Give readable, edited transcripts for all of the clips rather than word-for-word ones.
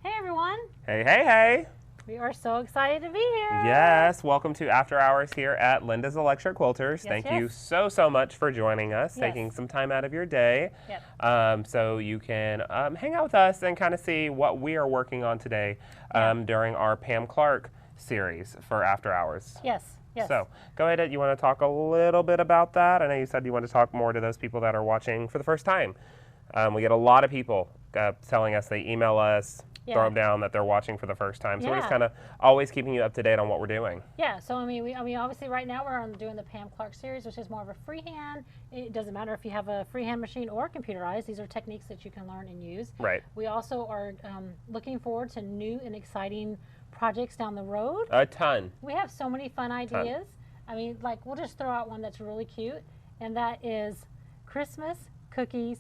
Hey everyone! Hey, hey, hey! We are so excited to be here! Yes, welcome to After Hours here at Linda's Electric Quilters. Thank you so much for joining us, taking some time out of your day so you can hang out with us and kind of see what we are working on today during our Pam Clarke series for After Hours. Yes. So go ahead, you want to talk a little bit about that? I know you said you want to talk more to those people that are watching for the first time. We get a lot of people telling us, they email us, throw them down that they're watching for the first time. So we're just kind of always keeping you up to date on what we're doing. Yeah, so I mean, obviously right now we're doing the Pam Clarke series, which is more of a freehand. It doesn't matter if you have a freehand machine or computerized. These are techniques that you can learn and use. Right. We also are looking forward to new and exciting projects down the road. A ton. We have so many fun ideas. I mean, like, we'll just throw out one that's really cute, and that is Christmas cookies.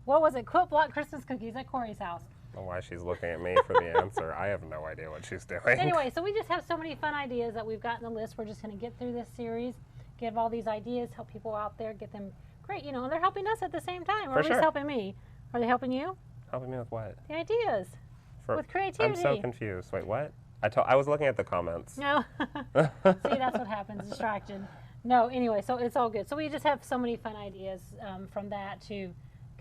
What was it? Quilt block Christmas cookies at Corey's house. I don't know why she's looking at me for the answer. I have no idea what she's doing. Anyway, so we just have so many fun ideas that we've got in the list. We're just going to get through this series, give all these ideas, help people out there, get them great. You know, and they're helping us at the same time. Or at least helping me. Are they helping you? Helping me with what? The ideas. With creativity. I'm so confused. Wait, what? I was looking at the comments. No. See, that's what happens. Distraction. No, anyway, so it's all good. So we just have so many fun ideas from that to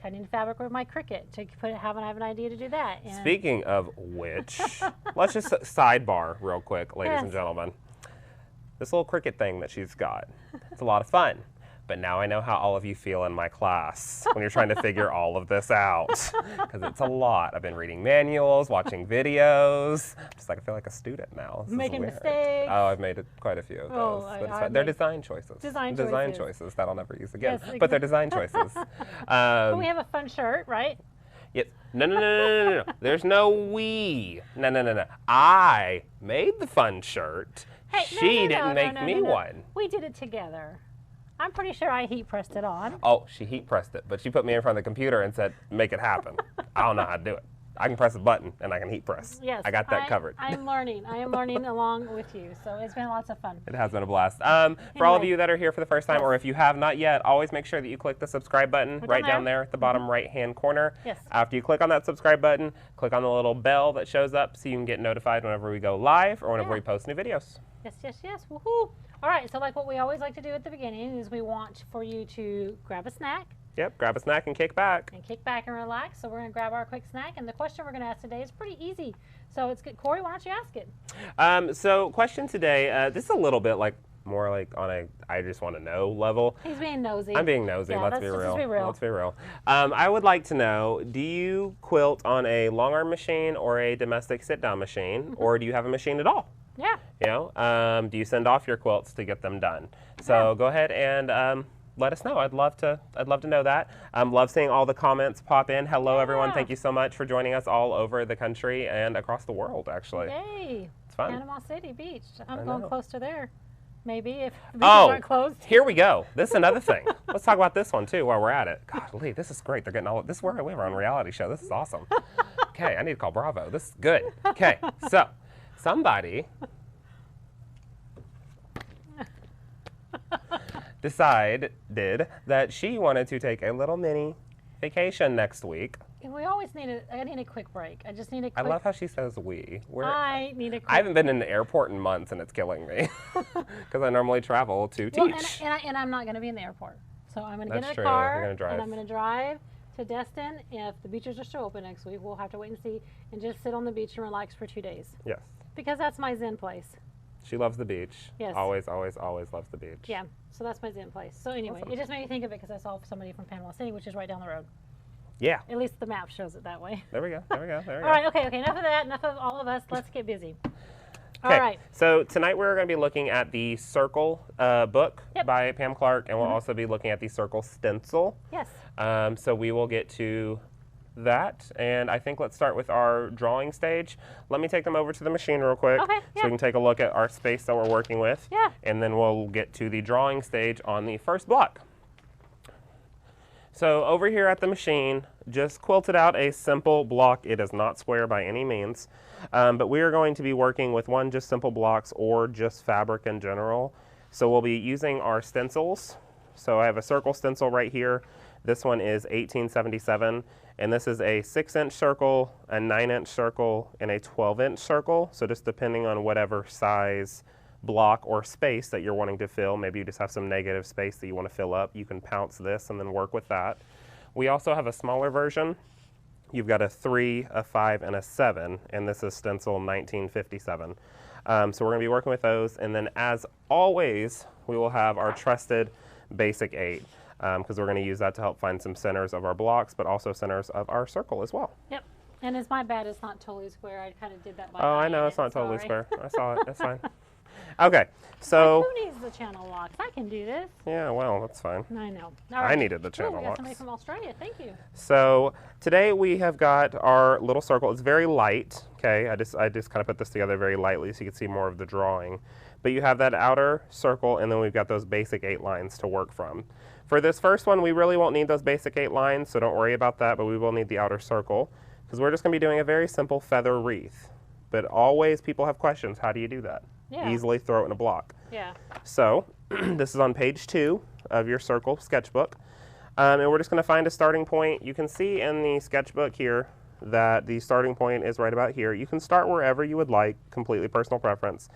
cutting fabric with my Cricut to have an idea to do that. And speaking of which, let's just sidebar real quick, ladies and gentlemen. This little Cricut thing that she's got, it's a lot of fun. But now I know how all of you feel in my class when you're trying to figure all of this out, because it's a lot. I've been reading manuals, watching videos. Just like I feel like a student now. Making mistakes. Oh, I've made quite a few of those. But it's fun. They're design choices. Design choices that I'll never use again. Yes, exactly. But they're design choices. But we have a fun shirt, right? Yes. No. There's no we. No. I made the fun shirt. Hey, she didn't make me one. We did it together. I'm pretty sure I heat pressed it on. Oh, she heat pressed it, but she put me in front of the computer and said, make it happen. I don't know how to do it. I can press a button and I can heat press. Yes. I got that covered. I am learning along with you, so it's been lots of fun. It has been a blast. For all of you that are here for the first time, or if you have not yet, always make sure that you click the subscribe button right down there at the bottom right-hand corner. Yes. After you click on that subscribe button, click on the little bell that shows up so you can get notified whenever we go live or whenever we post new videos. Yes. Woohoo! All right, so like what we always like to do at the beginning is we want for you to grab a snack. Yep, grab a snack and kick back. And kick back and relax. So we're going to grab our quick snack. And the question we're going to ask today is pretty easy. So it's good. Corey, why don't you ask it? So question today, this is a little bit more like on a I just want to know level. He's being nosy. I'm being nosy. Yeah, Let's be real. Let's be real. I would like to know, do you quilt on a long arm machine or a domestic sit down machine, or do you have a machine at all? Yeah. You know, do you send off your quilts to get them done? So go ahead and let us know. I'd love to know that. Love seeing all the comments pop in. Hello, everyone. Thank you so much for joining us all over the country and across the world, actually. Yay. It's fun. Panama City Beach. I'm going close to there. Maybe if the beaches aren't closed. Here we go. This is another thing. Let's talk about this one too while we're at it. Golly, this is great. They're getting all this is where I live on a reality show. This is awesome. Okay, I need to call Bravo. This is good. Okay, so somebody decided that she wanted to take a little mini vacation next week. We always I need a quick break. I just need a quick. I love how she says we. I need a quick. I haven't been in the airport in months and it's killing me because I normally travel to teach. And I'm not going to be in the airport. So I'm going to get in a car and I'm going to drive to Destin. If the beaches are still open next week, we'll have to wait and see and just sit on the beach and relax for 2 days. Yes. Because that's my zen place. She loves the beach. Yes. Always loves the beach. Yeah. So that's my zen place. So anyway, it just made me think of it because I saw somebody from Panama City, which is right down the road. Yeah. At least the map shows it that way. There we go. All right. Okay. Enough of that. Enough of all of us. Let's get busy. Okay. All right. So tonight we're going to be looking at the Circle book by Pam Clarke, and we'll also be looking at the Circle Stencil. Yes. So we will get to that, and I think let's start with our drawing stage. Let me take them over to the machine real quick so we can take a look at our space that we're working with, and then we'll get to the drawing stage on the first block. So over here at the machine, just quilted out a simple block. It is not square by any means, but we are going to be working with just simple blocks or just fabric in general. So we'll be using our stencils. So I have a circle stencil right here. This one is 1877, and this is a 6-inch circle, a 9-inch circle, and a 12-inch circle. So just depending on whatever size block or space that you're wanting to fill, maybe you just have some negative space that you want to fill up, you can pounce this and then work with that. We also have a smaller version. You've got a 3, a 5, and a 7, and this is stencil 1957. So we're going to be working with those, and then as always, we will have our trusted basic 8, because we're going to use that to help find some centers of our blocks, but also centers of our circle as well. Yep. And it's my bad, it's not totally square. I kind of did that by Oh, I hand. know, it's not totally square. I saw it. That's fine. Okay, so. Like, who needs the channel locks? I can do this. Yeah, well, that's fine. I know. I needed the channel we got locks. somebody from Australia. Thank you. So today we have got our little circle. It's very light. Okay, I just kind of put this together very lightly so you can see more of the drawing. But you have that outer circle, and then we've got those basic 8 lines to work from. For this first one, we really won't need those basic 8 lines, so don't worry about that, but we will need the outer circle, because we're just going to be doing a very simple feather wreath. But always people have questions. How do you do that? Yeah. Easily throw it in a block. Yeah. So this is on page 2 of your Circle sketchbook. And we're just going to find a starting point. You can see in the sketchbook here that the starting point is right about here. You can start wherever you would like, completely personal preference.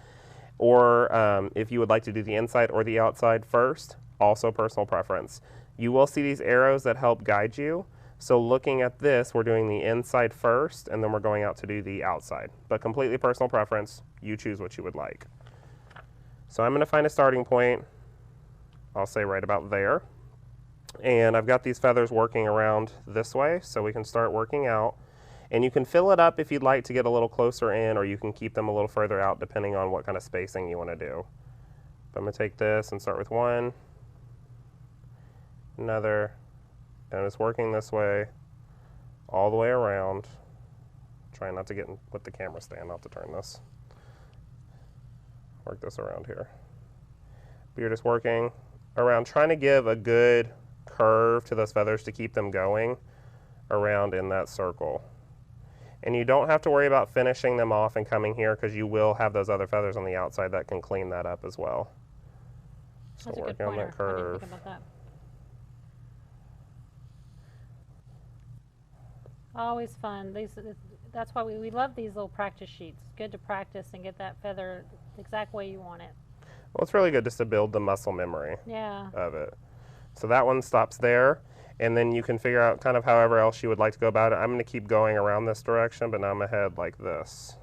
Or if you would like to do the inside or the outside first, also personal preference. You will see these arrows that help guide you. So looking at this, we're doing the inside first, and then we're going out to do the outside. But completely personal preference, you choose what you would like. So I'm going to find a starting point, I'll say right about there. And I've got these feathers working around this way, so we can start working out. And you can fill it up if you'd like to get a little closer in, or you can keep them a little further out depending on what kind of spacing you want to do. But I'm going to take this and start with one, another, and it's working this way all the way around. Trying not to get with the camera stand, I'll have to turn this. Work this around here. But you're just working around, trying to give a good curve to those feathers to keep them going around in that circle. And you don't have to worry about finishing them off and coming here, because you will have those other feathers on the outside that can clean that up as well. So working on that curve. I didn't think about that. Always fun. That's why we love these little practice sheets. Good to practice and get that feather the exact way you want it. Well, it's really good just to build the muscle memory of it. So that one stops there, and then you can figure out kind of however else you would like to go about it. I'm going to keep going around this direction, but now I'm going to head like this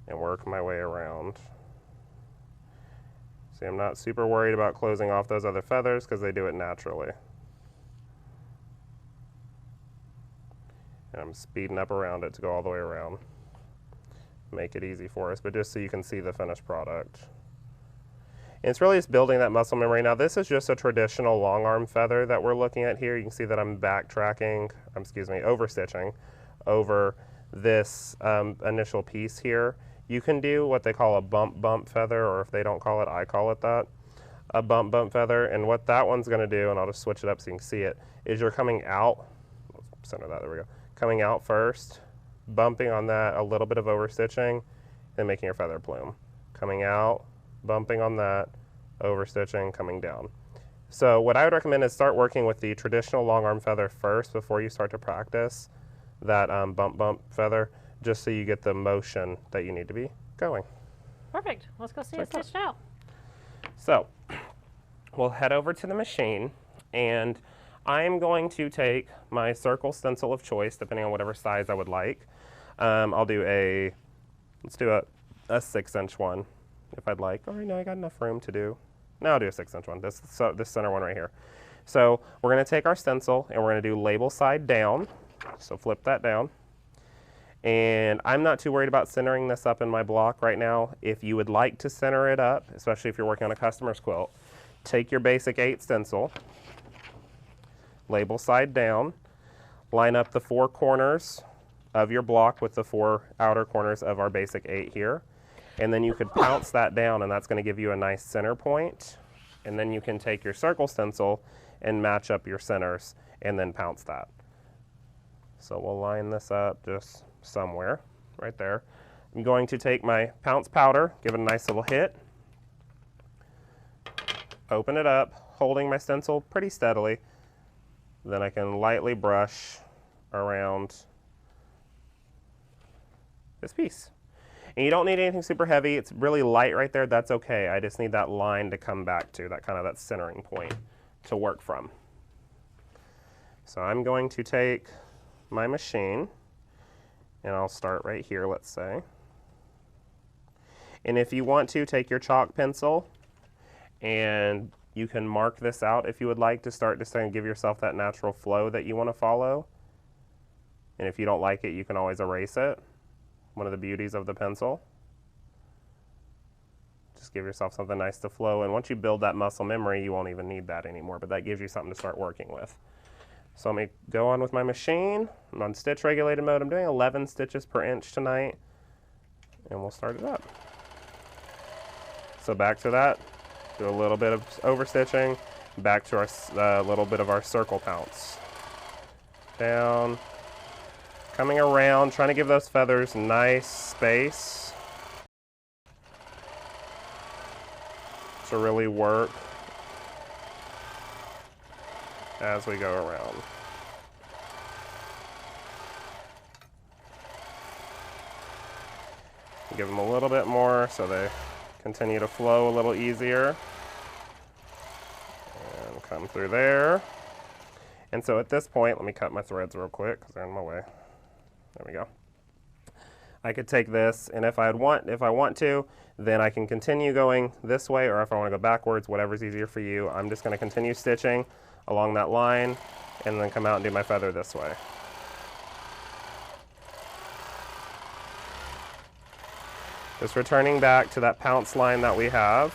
and work my way around. See, I'm not super worried about closing off those other feathers because they do it naturally. And I'm speeding up around it to go all the way around. Make it easy for us, but just so you can see the finished product. And it's really just building that muscle memory. Now this is just a traditional long arm feather that we're looking at here. You can see that I'm backtracking, over stitching over this initial piece here. You can do what they call a bump feather, or if they don't call it, I call it that. A bump feather, and what that one's gonna do, and I'll just switch it up so you can see it, is you're coming out, center that, there we go. Coming out first, bumping on that, a little bit of overstitching, and making your feather plume. Coming out, bumping on that, overstitching, coming down. So what I would recommend is start working with the traditional long arm feather first before you start to practice that bump feather, just so you get the motion that you need to be going. Perfect. Let's go see it stitched out. So we'll head over to the machine, and I'm going to take my circle stencil of choice, depending on whatever size I would like. I'll do let's do a 6-inch one if I'd like. Or no, I got enough room to do. No, I'll do a 6-inch one, this center one right here. So we're gonna take our stencil and we're gonna do label side down. So flip that down. And I'm not too worried about centering this up in my block right now. If you would like to center it up, especially if you're working on a customer's quilt, take your basic 8 stencil, label side down, line up the 4 corners of your block with the 4 outer corners of our basic 8 here. And then you could pounce that down, and that's going to give you a nice center point. And then you can take your circle stencil and match up your centers and then pounce that. So we'll line this up just somewhere right there. I'm going to take my pounce powder, give it a nice little hit, open it up, holding my stencil pretty steadily. Then I can lightly brush around this piece. And you don't need anything super heavy. It's really light right there. That's okay. I just need that line to come back to, that kind of that centering point to work from. So I'm going to take my machine, and I'll start right here, let's say. And if you want to, take your chalk pencil, and you can mark this out if you would like to start just to give yourself that natural flow that you want to follow. And if you don't like it, you can always erase it. One of the beauties of the pencil. Just give yourself something nice to flow, and once you build that muscle memory, you won't even need that anymore, but that gives you something to start working with. So let me go on with my machine. I'm on stitch regulated mode. I'm doing 11 stitches per inch tonight, and we'll start it up. So back to that, do a little bit of overstitching, back to our little bit of our circle pounce. Down, coming around, trying to give those feathers nice space to really work as we go around. Give them a little bit more so they continue to flow a little easier. And come through there. And so at this point, let me cut my threads real quick because they're in my way. There we go. I could take this, and if I want to, then I can continue going this way, or if I want to go backwards, whatever's easier for you. I'm just going to continue stitching along that line and then come out and do my feather this way. Just returning back to that pounce line that we have.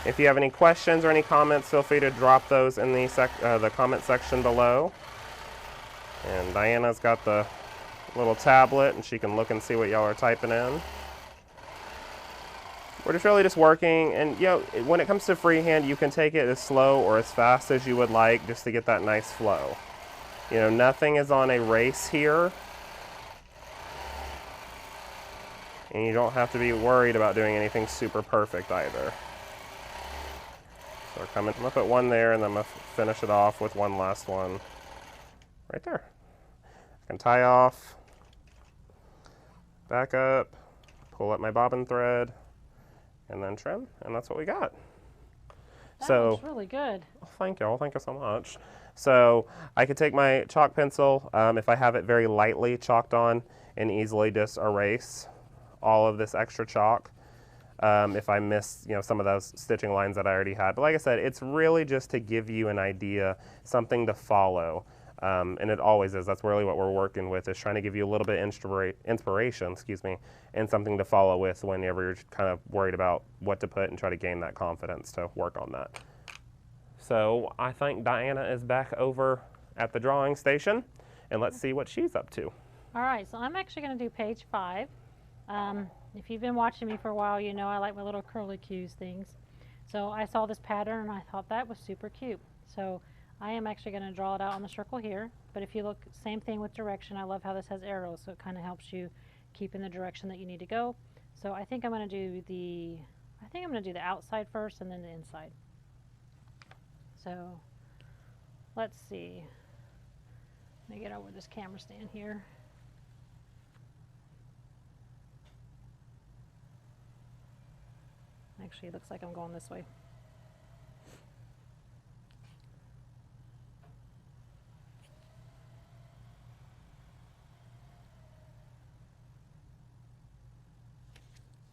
If you have any questions or any comments, feel free to drop those in the comment section below. And Diana's got the little tablet, and she can look and see what y'all are typing in. We're just really just working, and you know, when it comes to freehand, you can take it as slow or as fast as you would like just to get that nice flow. You know, nothing is on a race here. And you don't have to be worried about doing anything super perfect either. So I'm gonna put one there, and then I'm gonna finish it off with one last one right there. I can tie off, back up, pull up my bobbin thread, and then trim, and that's what we got. That looks really good. Oh, thank you so much. So I could take my chalk pencil, if I have it very lightly chalked on, and easily just erase all of this extra chalk. If I miss, you know, some of those stitching lines that I already had. But like I said, it's really just to give you an idea, something to follow. And it always is. That's really what we're working with, is trying to give you a little bit inspiration, excuse me, and something to follow with whenever you're kind of worried about what to put and try to gain that confidence to work on that. So I think Diana is back over at the drawing station, and let's see what she's up to. All right, so I'm actually going to do page 5. If you've been watching me for a while, you know I like my little curly cues things. So I saw this pattern and I thought that was super cute. So I am actually going to draw it out on the circle here. But if you look, same thing with direction. I love how this has arrows, so it kind of helps you keep in the direction that you need to go. So I think I'm going to do the outside first and then the inside. So let's see. Let me get over this camera stand here. Actually, it looks like I'm going this way.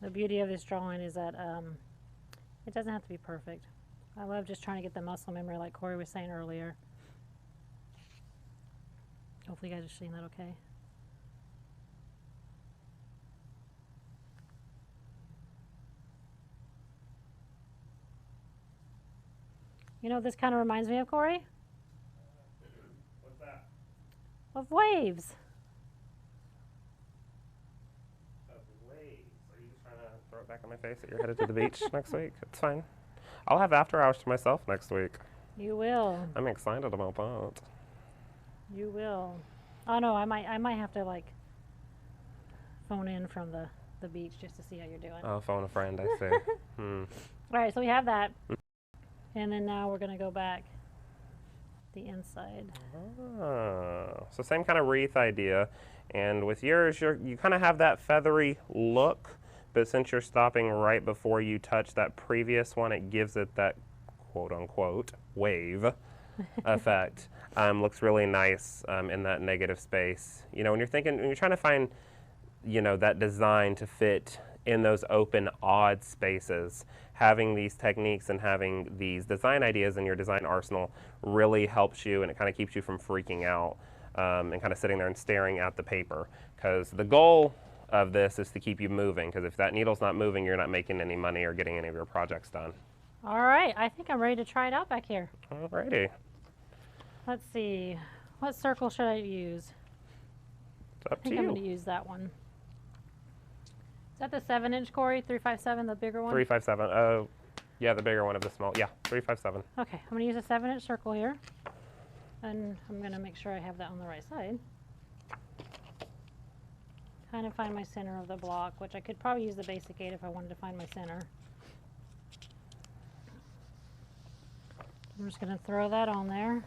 The beauty of this drawing is that it doesn't have to be perfect. I love just trying to get the muscle memory like Corey was saying earlier. Hopefully you guys are seeing that okay. You know what this kind of reminds me of, Corey? What's that? Of waves. Of waves. Are you just trying to throw it back on my face that you're headed to the beach next week? It's fine. I'll have after hours to myself next week. You will. I'm excited about that. You will. Oh no, I might have to like phone in from the beach just to see how you're doing. Oh, phone a friend, I see. All right, so we have that. And then now we're going to go back the inside. Oh, so same kind of wreath idea. And with yours, you kind of have that feathery look, but since you're stopping right before you touch that previous one, it gives it that quote-unquote wave effect. Looks really nice in that negative space. You know, when you're trying to find, you know, that design to fit in those open, odd spaces, having these techniques and having these design ideas in your design arsenal really helps you, and it kind of keeps you from freaking out and kind of sitting there and staring at the paper. Because the goal of this is to keep you moving, because if that needle's not moving, you're not making any money or getting any of your projects done. All right, I think I'm ready to try it out back here. Alrighty. Let's see, what circle should I use? It's up I think I'm going to use that one. Is that the 7-inch, Corey? 357, the bigger one? 357. Oh, yeah, the bigger one of the small. Yeah, 357. Okay, I'm going to use a 7-inch circle here. And I'm going to make sure I have that on the right side. Kind of find my center of the block, which I could probably use the basic 8 if I wanted to find my center. I'm just going to throw that on there.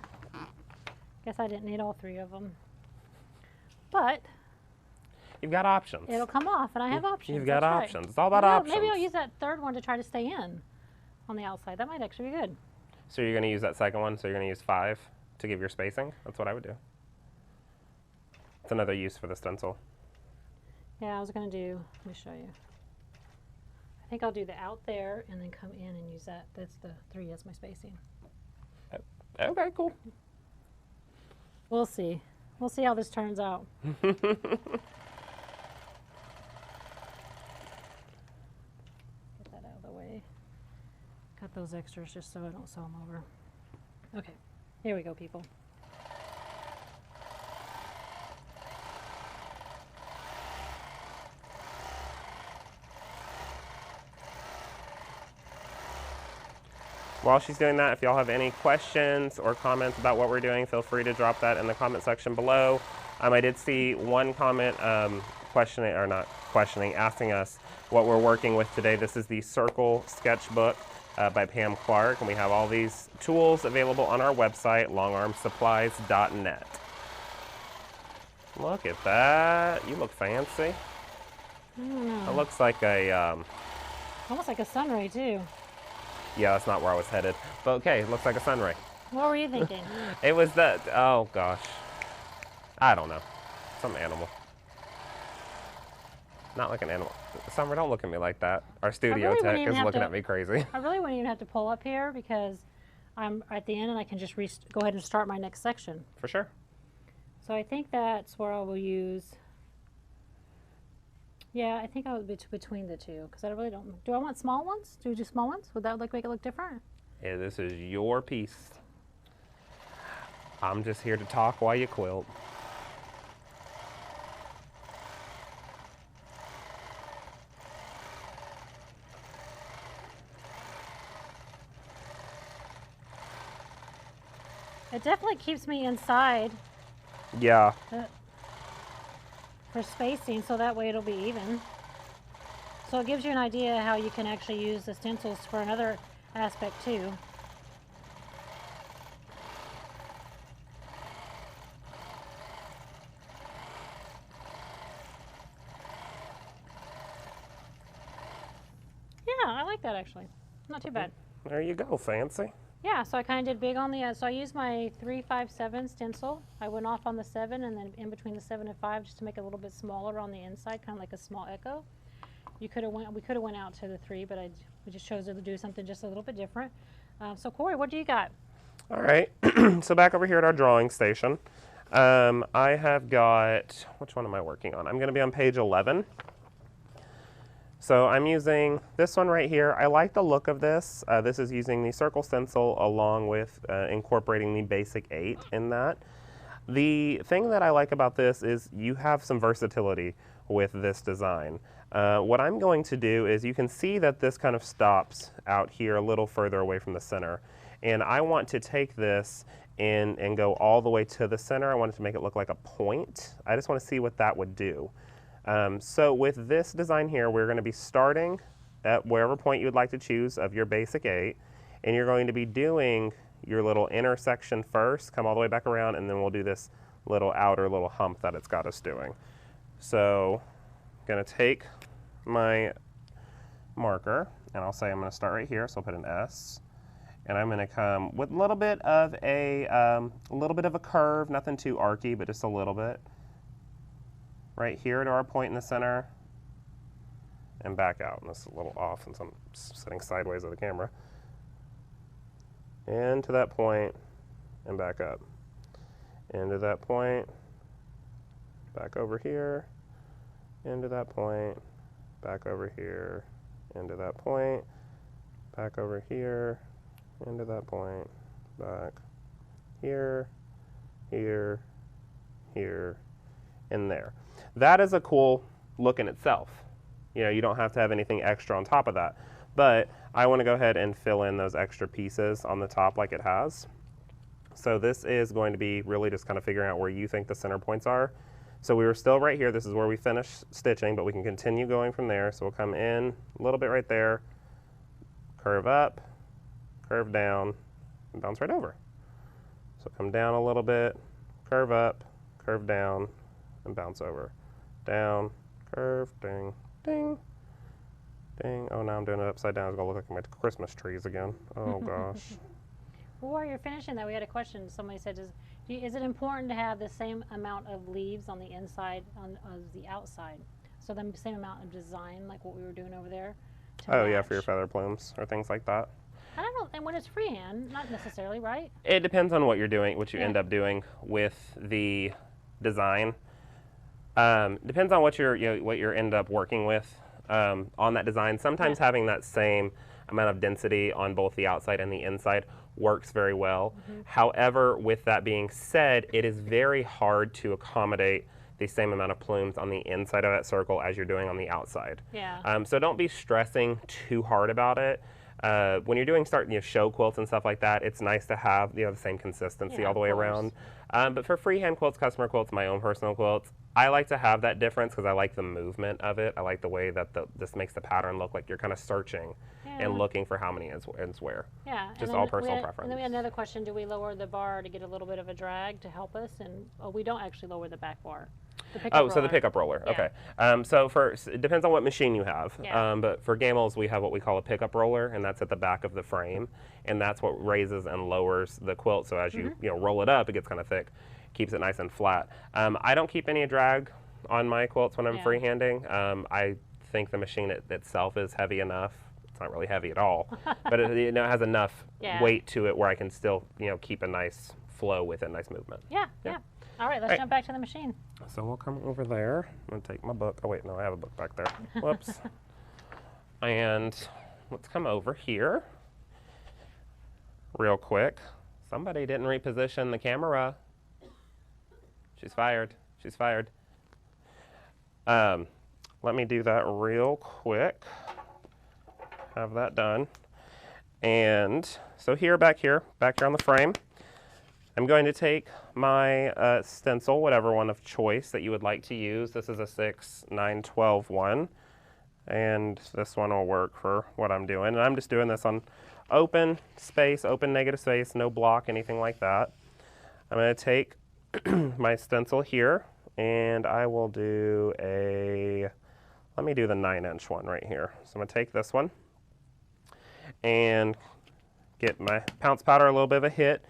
Guess I didn't need all 3 of them. But you've got options. It'll come off, and I have options. You've got That's options. Right. It's all about options. Maybe I'll use that 3rd one to try to stay in on the outside. That might actually be good. So you're going to use that second one, so you're going to use 5 to give your spacing? That's what I would do. It's another use for the stencil. Yeah, I was going to do, let me show you. I think I'll do the out there and then come in and use that. That's the 3 as my spacing. Okay, cool. We'll see. We'll see how this turns out. Get that out of the way. Cut those extras just so I don't sew them over. Okay, here we go, people. While she's doing that, if y'all have any questions or comments about what we're doing, feel free to drop that in the comment section below. I did see one comment asking us what we're working with today. This is the Circle Sketchbook by Pam Clarke, and we have all these tools available on our website, longarmsupplies.net. Look at that. You look fancy. It looks like a... almost like a sunray, too. Yeah, that's not where I was headed. But okay, it looks like a sunray. What were you thinking? It was that, oh gosh. I don't know. Some animal. Not like an animal. Summer, don't look at me like that. Our studio tech is looking at me crazy. I really wouldn't even have to pull up here because I'm at the end and I can just go ahead and start my next section. For sure. So I think that's where I will use... Yeah, I think I would be between the two because I really don't. Do I want small ones? Do we do small ones? Would that make it look different? Yeah, this is your piece. I'm just here to talk while you quilt. It definitely keeps me inside. Yeah. For spacing, so that way it'll be even. So it gives you an idea how you can actually use the stencils for another aspect too. Yeah, I like that actually. Not too bad. There you go, fancy. Yeah, so I kind of did big on the, so I used my 357 stencil. I went off on the 7 and then in between the 7 and 5 just to make it a little bit smaller on the inside, kind of like a small echo. We could have went out to the 3, but we just chose to do something just a little bit different. So Corey, what do you got? All right, so back over here at our drawing station, I have got, which one am I working on? I'm going to be on page 11. So I'm using this one right here. I like the look of this. This is using the Circle stencil along with incorporating the basic 8 in that. The thing that I like about this is you have some versatility with this design. What I'm going to do is you can see that this kind of stops out here a little further away from the center. And I want to take this and go all the way to the center. I want it to make it look like a point. I just want to see what that would do. So with this design here, we're going to be starting at wherever point you would like to choose of your basic 8, and you're going to be doing your little inner section first, come all the way back around, and then we'll do this little outer little hump that it's got us doing. So I'm going to take my marker, and I'll say I'm going to start right here, so I'll put an S, and I'm going to come with a little bit of a curve, nothing too archy, but just a little bit, right here to our point in the center, and back out. And this is a little off since I'm sitting sideways of the camera. And to that point, and back up. And to that point, back over here, and to that point, back over here, and to that point, back over here, and to that point, back here, here, here, and there. That is a cool look in itself. You know, you don't have to have anything extra on top of that. But I want to go ahead and fill in those extra pieces on the top like it has. So this is going to be really just kind of figuring out where you think the center points are. So we were still right here. This is where we finished stitching, but we can continue going from there. So we'll come in a little bit right there, curve up, curve down, and bounce right over. So come down a little bit, curve up, curve down, and bounce over. Down, curve, ding, ding, ding. Oh, now I'm doing it upside down. It's going to look like my Christmas trees again. Oh, gosh. Well, while you're finishing that, we had a question. Somebody said, is it important to have the same amount of leaves on the inside as the outside? So the same amount of design, like what we were doing over there? Oh, yeah, for your feather plumes or things like that. I don't know. And when it's freehand, not necessarily, right? It depends on what you're doing, what you end up doing with the design. Depends on what you end up working with on that design. Sometimes having that same amount of density on both the outside and the inside works very well. However, with that being said, it is very hard to accommodate the same amount of plumes on the inside of that circle as you're doing on the outside. Yeah. So don't be stressing too hard about it. When you're doing show quilts and stuff like that, it's nice to have the same consistency all the way around. But for freehand quilts, customer quilts, my own personal quilts, I like to have that difference because I like the movement of it. I like the way that this makes the pattern look like you're kind of searching and looking for how many ends where. Yeah. Just all personal preference. And then we had another question, do we lower the bar to get a little bit of a drag to help us? And we don't actually lower the back bar. So the pickup roller. Okay. So it depends on what machine you have. But for Gamels, we have what we call a pickup roller, and that's at the back of the frame, and that's what raises and lowers the quilt. So as you roll it up, it gets kind of thick, keeps it nice and flat. I don't keep any drag on my quilts when I'm freehanding. I think the machine itself is heavy enough. It's not really heavy at all, but it has enough weight to it where I can still keep a nice flow with it, nice movement. Yeah. All right, let's jump back to the machine. So we'll come over there. I'm going to take my book. Oh, wait, no, I have a book back there. Whoops. And let's come over here real quick. Somebody didn't reposition the camera. She's fired. She's fired. Let me do that real quick. Have that done. And so back here on the frame, I'm going to take my stencil, whatever one of choice that you would like to use. This is a 6, 9, 12 one, and this one will work for what I'm doing. And I'm just doing this on open space, open negative space, no block, anything like that. I'm going to take my stencil here, and I will do let me do the 9-inch one right here. So I'm going to take this one and get my pounce powder a little bit of a hit.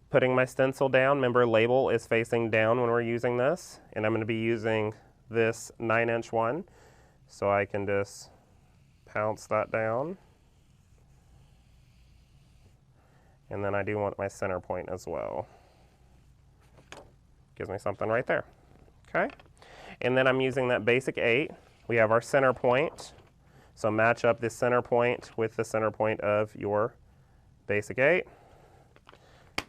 Putting my stencil down, remember label is facing down when we're using this, and I'm going to be using this 9-inch one, so I can just pounce that down. And then I do want my center point as well. Gives me something right there. Okay? And then I'm using that basic 8. We have our center point, so match up this center point with the center point of your basic 8.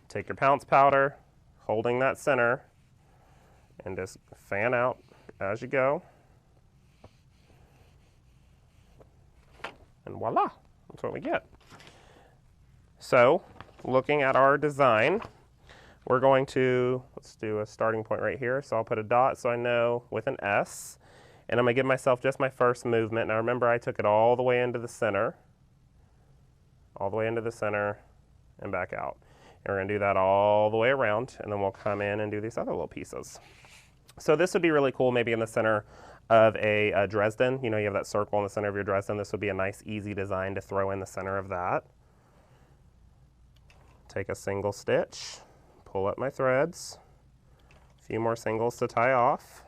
Take your pounce powder, holding that center, and just fan out as you go. And voila, that's what we get. So, looking at our design, we're going to, let's do a starting point right here. So I'll put a dot so I know with an S. And I'm going to give myself just my first movement. Now remember, I took it all the way into the center. All the way into the center and back out. And we're going to do that all the way around, and then we'll come in and do these other little pieces. So this would be really cool maybe in the center of a Dresden. You know, you have that circle in the center of your Dresden. This would be a nice, easy design to throw in the center of that. Take a single stitch, pull up my threads, a few more singles to tie off,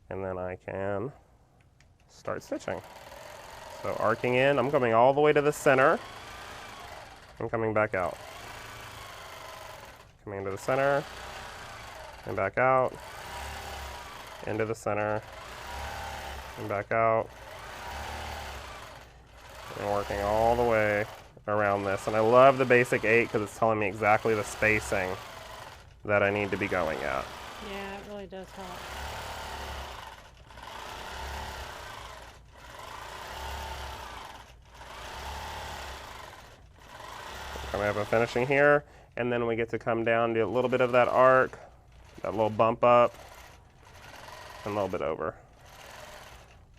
and then I can start stitching. So arcing in, I'm coming all the way to the center. I'm coming back out. Coming into the center, and back out, into the center, and back out, and working all the way around this. And I love the basic 8 because it's telling me exactly the spacing that I need to be going at. Yeah, it really does help. Coming up and finishing here, and then we get to come down, do a little bit of that arc, that little bump up, and a little bit over.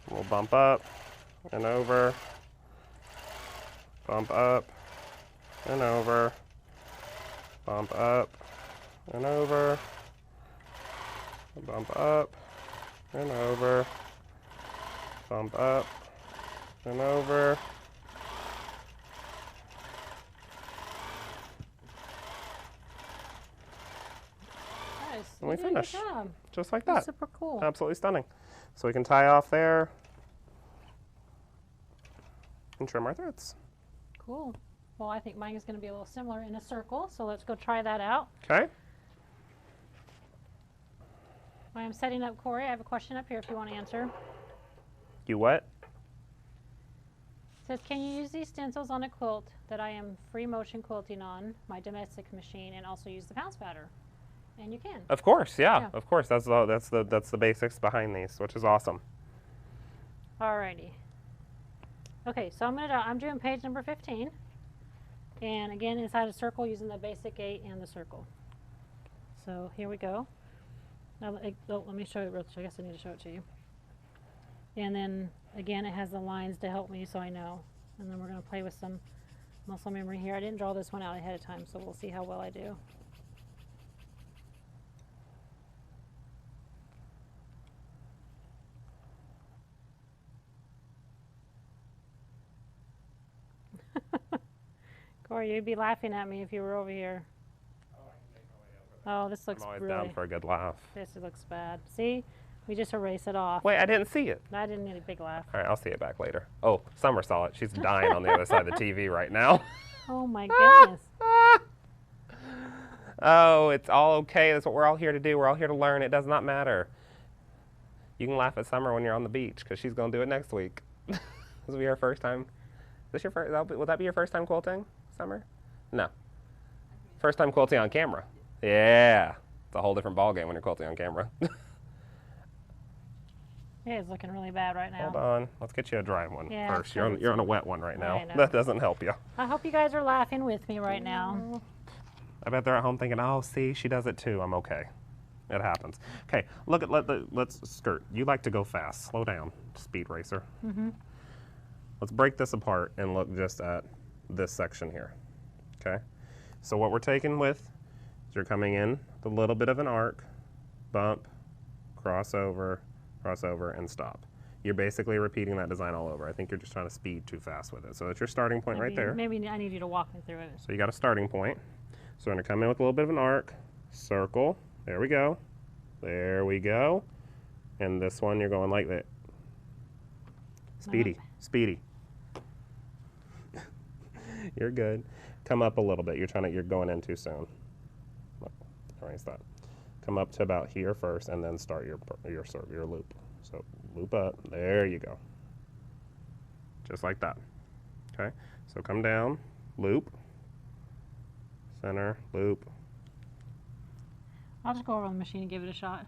A little bump up and over, bump up and over, bump up and over, bump up and over, bump up and over. And we finish. Just like that. That's super cool. Absolutely stunning. So we can tie off there and trim our threads. Cool. Well, I think mine is going to be a little similar in a circle, so let's go try that out. Okay. While I'm setting up, Corey, I have a question up here if you want to answer. You what? It says, can you use these stencils on a quilt that I am free motion quilting on my domestic machine and also use the pound spatter? And you can. Of course, yeah. Of course. That's the basics behind these, which is awesome. Alrighty. Okay, so I'm doing page number 15, and again inside a circle using the basic 8 and the circle. So here we go. Now let me show it real quick. I guess I need to show it to you. And then again, it has the lines to help me so I know. And then we're going to play with some muscle memory here. I didn't draw this one out ahead of time, so we'll see how well I do. Corey, you'd be laughing at me if you were over here. Oh, this looks I'm always really, down for a good laugh. this looks bad. See? We just erase it off. Wait, I didn't see it. I didn't need a big laugh. All right, I'll see it back later. Oh, Summer saw it. She's dying on the other side of the TV right now. Oh my goodness. Oh, it's all okay. That's what we're all here to do. We're all here to learn. It does not matter. You can laugh at Summer when you're on the beach because she's going to do it next week. This will be her first time. Is this your first? Will that be your first time quilting, Summer? No. First time quilting on camera. Yeah. It's a whole different ballgame when you're quilting on camera. It is looking really bad right now. Hold on. Let's get you a dry one Yeah, first. You're on a wet one right now. I know. That doesn't help you. I hope you guys are laughing with me right now. I bet they're at home thinking, oh, see, she does it too. I'm okay. It happens. Okay, look at, let's skirt. You like to go fast. Slow down, speed racer. Mm-hmm. Let's break this apart and look just at this section here. Okay, so what we're taking with is you're coming in with a little bit of an arc, bump, crossover, and stop. You're basically repeating that design all over. I think you're just trying to speed too fast with it. So that's your starting point right there. Maybe I need you to walk me through it. So you got a starting point. So we're going to come in with a little bit of an arc, circle, there we go, and this one you're going like that. Speedy, speedy. You're good. Come up a little bit. You're going in too soon. Erase that. Come up to about here first, and then start your loop. So loop up. There you go. Just like that. Okay. So come down, loop, center, loop. I'll just go over on the machine and give it a shot.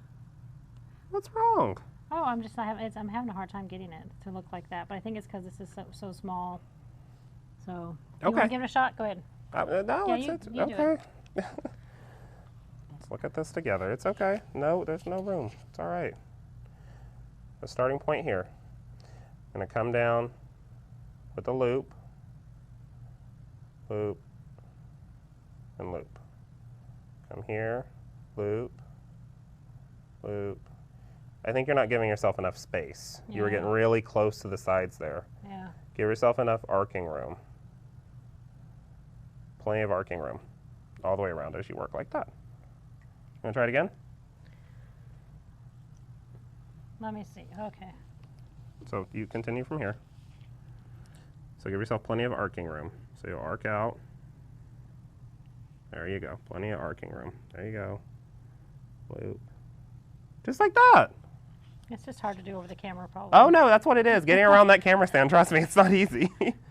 What's wrong? Oh, I'm having a hard time getting it to look like that, but I think it's because this is so small. So, you want to give it a shot? Go ahead. No, Yeah, it's you do okay. Let's look at this together. It's okay. No, there's no room. It's all right. the starting point here. I'm going to come down with a loop, loop, and loop. Come here, loop, loop. I think you're not giving yourself enough space. Yeah. You were getting really close to the sides there. Yeah. Give yourself enough arcing room. Plenty of arcing room all the way around as you work like that. You want to try it again? Let me see. Okay. So you continue from here. So give yourself plenty of arcing room. So you'll arc out. There you go. Plenty of arcing room. There you go. Loop. Just like that. It's just hard to do over the camera, probably. Oh no, that's what it is. Getting around that camera stand, trust me, it's not easy.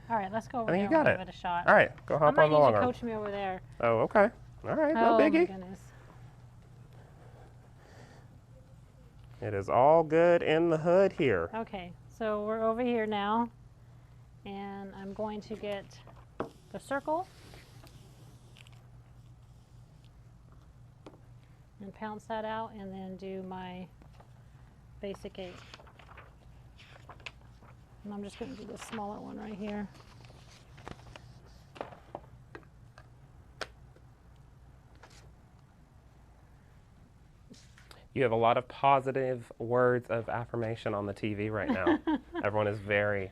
All right, let's go over I there think you got and it. give it a shot. All right, go hop on the long I might arm. need you to coach me over there. Oh, okay. All right, no Oh my biggie. goodness. It is all good in the hood here. Okay, so we're over here now, and I'm going to get the circle and pounce that out, and then do my basic 8. And I'm just going to do the smaller one right here. You have a lot of positive words of affirmation on the TV right now. Everyone is very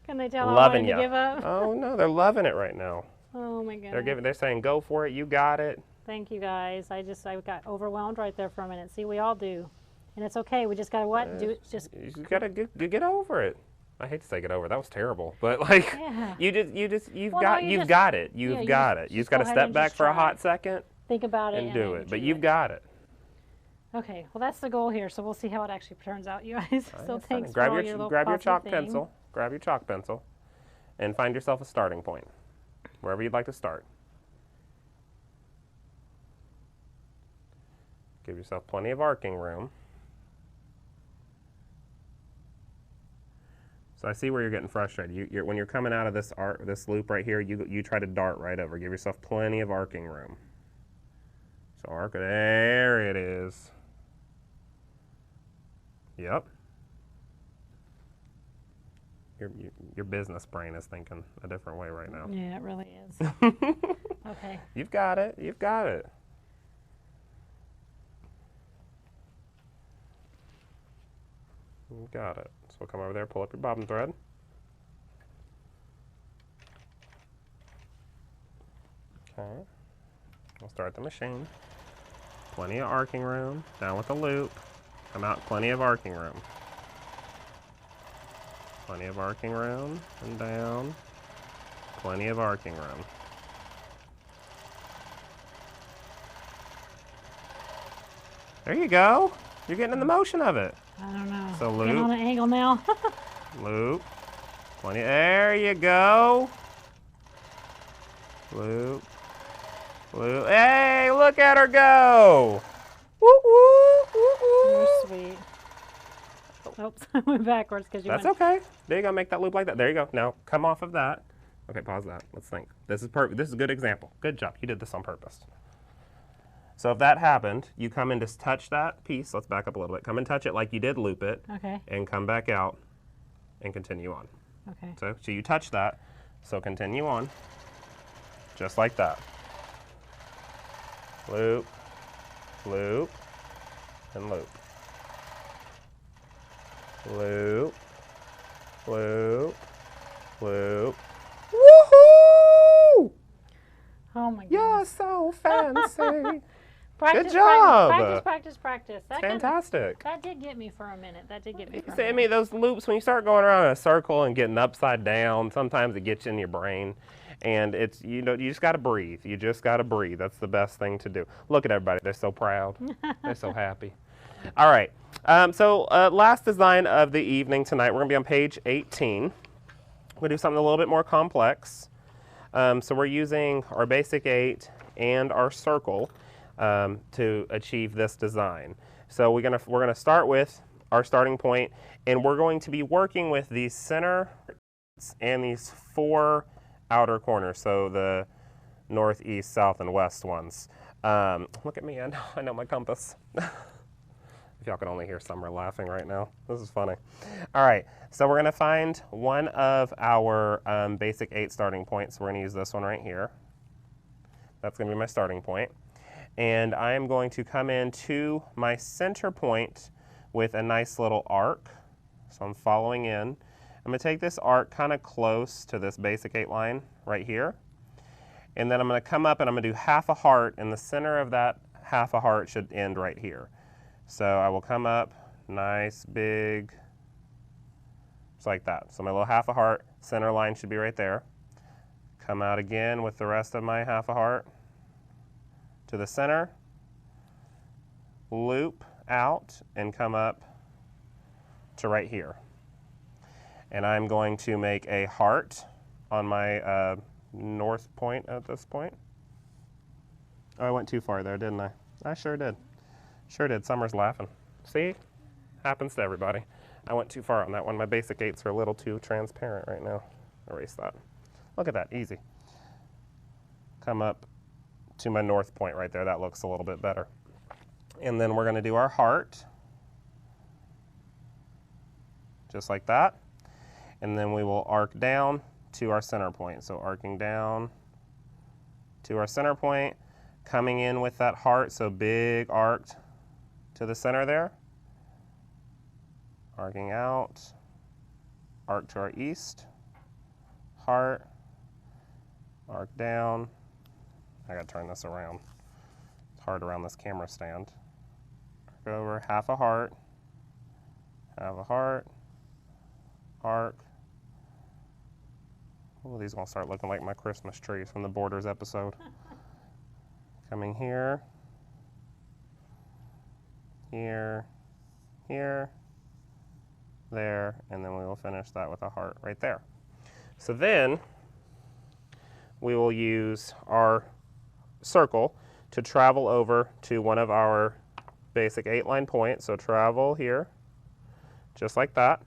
Can they tell loving I'm you. to give up? Oh no, they're loving it right now. Oh my goodness. They're saying go for it. You got it. Thank you guys. I got overwhelmed right there for a minute. See, we all do. And it's okay. We just got to what? Do it just You just gotta get over it. I hate to say get over it. That was terrible. But like Yeah. you've Well, got no, you just- got it. You've yeah, you got just- it. You just just go gotta ahead step and back just for a try. hot second think about it and do then it. But you've got it. Okay, well that's the goal here. So we'll see how it actually turns out, you guys. So That's fine. thanks for all your little grab your positive chalk thing. pencil. Grab your chalk pencil, and find yourself a starting point, wherever you'd like to start. Give yourself plenty of arcing room. So I see where you're getting frustrated. When you're coming out of this loop right here, you try to dart right over. Give yourself plenty of arcing room. So arc, there it is. Yep. Your business brain is thinking a different way right now. Yeah, it really is. Okay. You've got it. You've got it. You got it. So we'll come over there, pull up your bobbin thread. Okay. We'll start the machine. Plenty of arcing room. Down with the loop. Come out, plenty of arcing room. Plenty of arcing room. And down. Plenty of arcing room. There you go. You're getting in the motion of it. I don't know. So Get loop. on an angle now. Loop. Plenty. There you go. Loop. Loop. Hey, look at her go. Woo woo. Woo woo. You're sweet. Oops, I went backwards because you That's went. okay. There you go. Make that loop like that. There you go. Now come off of that. Okay, pause that. Let's think. This is perfect. This is a good example. Good job. You did this on purpose. So if that happened, you come in to touch that piece. Let's back up a little bit. Come and touch it like you did loop it. Okay. And come back out and continue on. Okay. So you touch that. So continue on. Just like that. Loop, loop, and loop. Loop, loop, loop. Woohoo! Oh my goodness. You're so fancy. Practice, job. Practice. Fantastic. That did get me for a minute. I mean, those loops, when you start going around in a circle and getting upside down, sometimes it gets in your brain. And it's, you just got to breathe. You just got to breathe. That's the best thing to do. Look at everybody. They're so proud. They're so happy. All right. So last design of the evening tonight, we're going to be on page 18. We're going to do something a little bit more complex. So we're using our basic 8 and our circle to achieve this design. So we're gonna start with our starting point, and we're going to be working with these center and these 4 outer corners, so the north, east, south, and west ones. Look at me, I know my compass. If Y'all can only hear Summer laughing right now. This is funny. All right, so we're gonna find one of our basic 8 starting points. We're gonna use this one right here. That's gonna be my starting point. And I am going to come into my center point with a nice little arc. So I'm following in. I'm gonna take this arc kind of close to this basic 8 line right here. And then I'm gonna come up and I'm gonna do half a heart, and the center of that half a heart should end right here. So I will come up, nice, big, just like that. So my little half a heart, center line should be right there. Come out again with the rest of my half a heart to the center, loop out, and come up to right here. And I'm going to make a heart on my north point at this point. Oh, I went too far there, didn't I? I sure did. Sure did. Summer's laughing. See? Happens to everybody. I went too far on that one. My basic 8s are a little too transparent right now. Erase that. Look at that. Easy. Come up to my north point right there. That looks a little bit better. And then we're going to do our heart. Just like that. And then we will arc down to our center point. So arcing down to our center point, coming in with that heart, so big arced to the center there. Arcing out, arc to our east, heart, arc down. I gotta turn this around. It's hard around this camera stand. Arc over, half a heart, arc. Oh, these are gonna start looking like my Christmas trees from the Borders episode. Coming here, here, here, there, and then we will finish that with a heart right there. So then we will use our circle to travel over to one of our basic 8-line points. So travel here, just like that.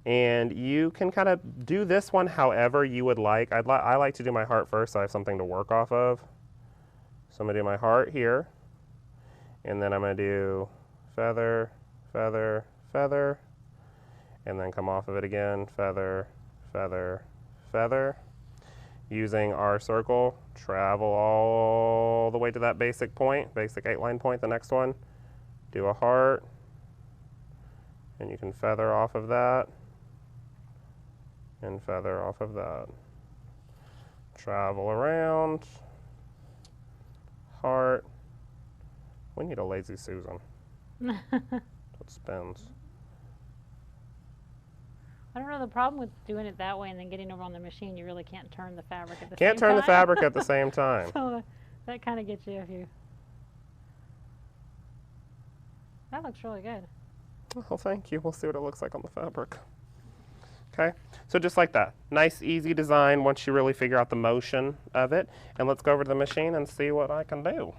And you can kind of do this one however you would like. I like to do my heart first so I have something to work off of. So I'm going to do my heart here, and then I'm going to do feather, feather, feather, and then come off of it again, feather, feather, feather. Using our circle, travel all the way to that basic point, basic 8-line point, the next one. Do a heart, and you can feather off of that, and feather off of that. Travel around. Heart. We need a lazy Susan. That spins. I don't know, the problem with doing it that way and then getting over on the machine, you really can't turn the fabric at the same time. Can't turn the fabric at the same time. So that kind of gets you if you... That looks really good. Well, thank you. We'll see what it looks like on the fabric. Okay, so just like that. Nice, easy design once you really figure out the motion of it. And let's go over to the machine and see what I can do.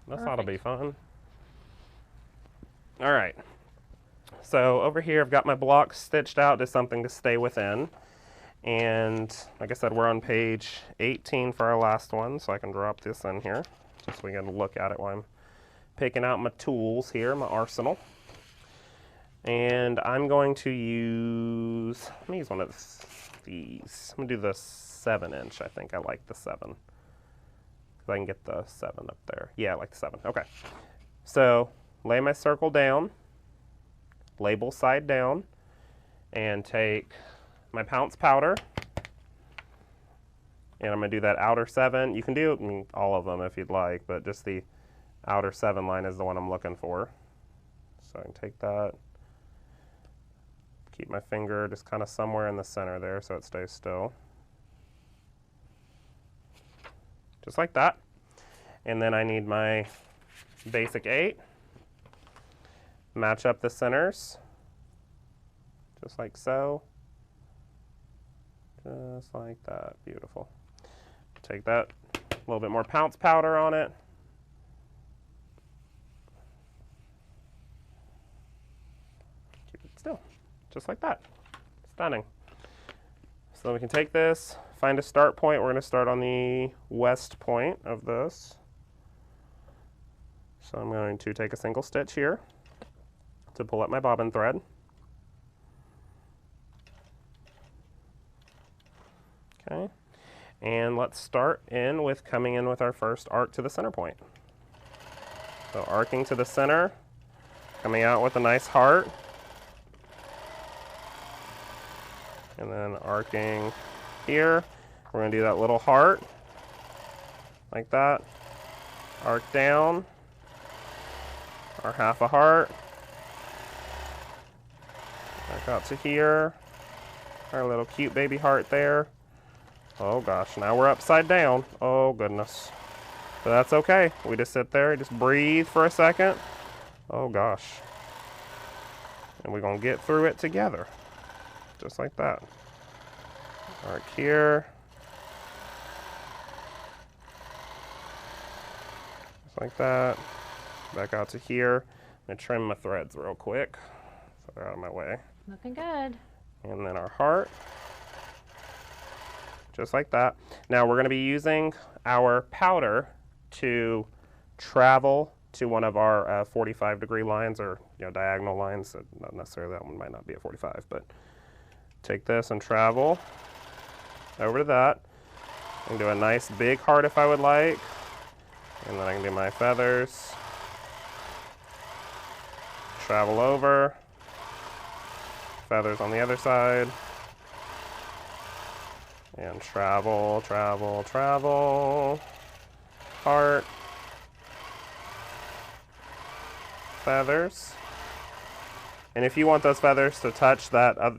This ought to be fun. All right. So over here, I've got my blocks stitched out to something to stay within. And like I said, we're on page 18 for our last one, so I can drop this in here, just so we can look at it while I'm picking out my tools here, my arsenal. And I'm going to use, let me use one of these. I'm going to do the 7-inch. I think I like the 7. Because I can get the 7 up there. Yeah, I like the 7. Okay. So lay my circle down, label side down, and take my Pounce powder. And I'm going to do that outer 7. You can do all of them if you'd like, but just the outer 7 line is the one I'm looking for. So I can take that. Keep my finger just kind of somewhere in the center there so it stays still. Just like that. And then I need my basic 8. Match up the centers. Just like so. Just like that. Beautiful. Take that, a little bit more Pounce powder on it. Keep it still. Just like that. Stunning. So we can take this, find a start point. We're going to start on the west point of this. So I'm going to take a single stitch here. to pull up my bobbin thread. Okay, and let's start in with coming in with our first arc to the center point. So arcing to the center, coming out with a nice heart, and then arcing here. We're going to do that little heart, like that. Arc down, our half a heart, back out to here, our little cute baby heart there. Oh gosh, now we're upside down. Oh goodness. But that's okay. We just sit there, just breathe for a second. Oh gosh. And we're going to get through it together. Just like that. Arc here. Just like that. Back out to here. I'm going to trim my threads real quick so they're out of my way. Looking good. And then our heart. Just like that. Now we're going to be using our powder to travel to one of our 45-degree lines, or diagonal lines. Not necessarily, that one might not be a 45, but take this and travel over to that. I can do a nice big heart if I would like, and then I can do my feathers. Travel over, feathers on the other side. And travel, travel, travel, heart, feathers. And if you want those feathers to touch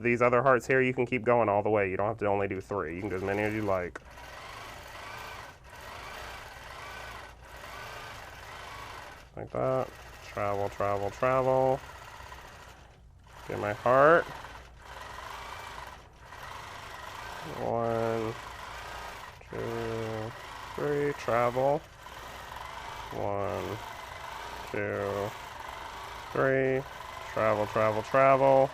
these other hearts here, you can keep going all the way. You don't have to only do 3. You can do as many as you like. Like that. Travel, travel, travel. Get my heart. 1, 2, 3, travel. 1, 2, 3, travel, travel, travel.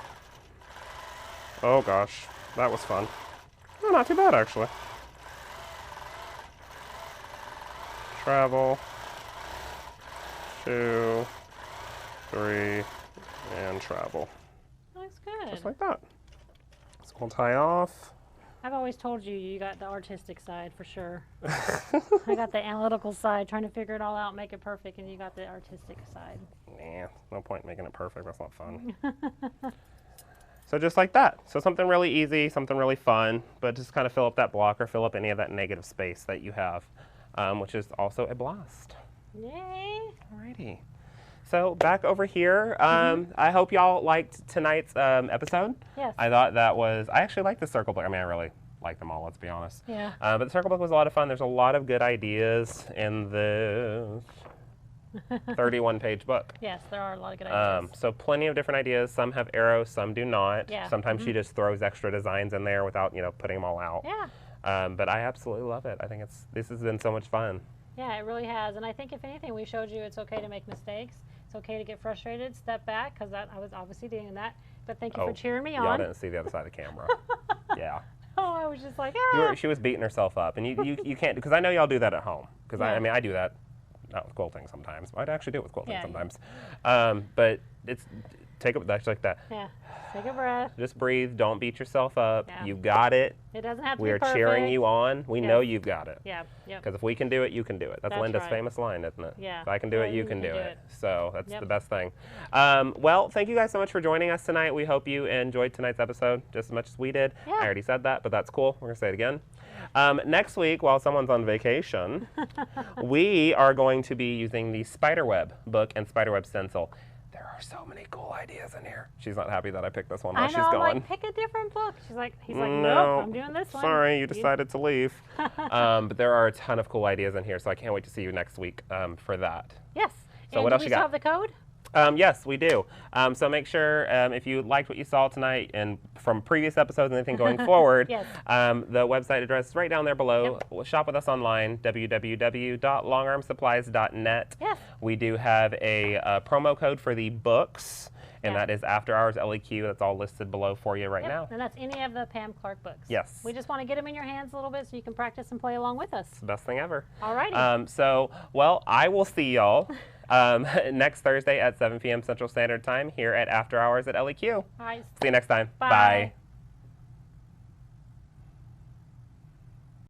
Oh gosh, that was fun. Oh, not too bad actually. Travel. 2, 3, and travel. Looks good. Just like that. So we'll tie off. I've always told you, you got the artistic side for sure. I got the analytical side, trying to figure it all out, make it perfect, and you got the artistic side. Nah, no point in making it perfect. That's not fun. So just like that. So something really easy, something really fun, but just kind of fill up that block or fill up any of that negative space that you have, which is also a blast. Yay! Alrighty. So back over here, I hope y'all liked tonight's episode. Yes. I thought I actually liked the circle book. I mean, I really like them all, let's be honest. Yeah. But the circle book was a lot of fun. There's a lot of good ideas in this 31-page book. Yes, there are a lot of good ideas. So plenty of different ideas. Some have arrows, some do not. Yeah. Sometimes she just throws extra designs in there without, putting them all out. Yeah. But I absolutely love it. I think this has been so much fun. Yeah, it really has. And I think if anything, we showed you it's okay to make mistakes. It's okay to get frustrated, step back, because I was obviously doing that. But thank you for cheering me on. Y'all didn't see the other side of the camera. Yeah. Oh, I was just like, ah. She was beating herself up. And you can't, because I know y'all do that at home. Because Yeah. I do that, not with quilting sometimes. I'd actually do it with quilting Yeah, sometimes. But it's, take it back like that. Yeah. Take a breath. Just breathe. Don't beat yourself up. Yeah. You got it. It doesn't have to We be are perfect. cheering you on. We know you've got it. Yeah. Yep. Because if we can do it, you can do it. That's Linda's right. famous line, isn't it? Yeah. If I can do Yeah, it, you can do it. So that's Yep. the best thing. Well, thank you guys so much for joining us tonight. We hope you enjoyed tonight's episode just as much as we did. Yeah. I already said that, but that's cool. We're going to say it again. Next week, while someone's on vacation, we are going to be using the Spiderweb book and Spiderweb stencil. There are so many cool ideas in here. She's not happy that I picked this one while I she's know, I'm going. like, pick a different book. He's like, No, nope, I'm doing this one. Sorry, you decided to leave. But there are a ton of cool ideas in here, so I can't wait to see you next week for that. Yes. So and what do else we you still got? have the code? Yes, we do. So make sure if you liked what you saw tonight and from previous episodes and anything going forward, Yes. the website address is right down there below. Shop with us online, www.longarmsupplies.net. Yes. We do have a promo code for the books, and Yeah. that is After Hours LEQ. That's all listed below for you right now. And that's any of the Pam Clarke books. Yes. We just want to get them in your hands a little bit so you can practice and play along with us. It's the best thing ever. Alrighty. So, well, I will see y'all next Thursday at 7 p.m. Central Standard Time here at After Hours at LEQ. All right. See you next time. Bye. Bye.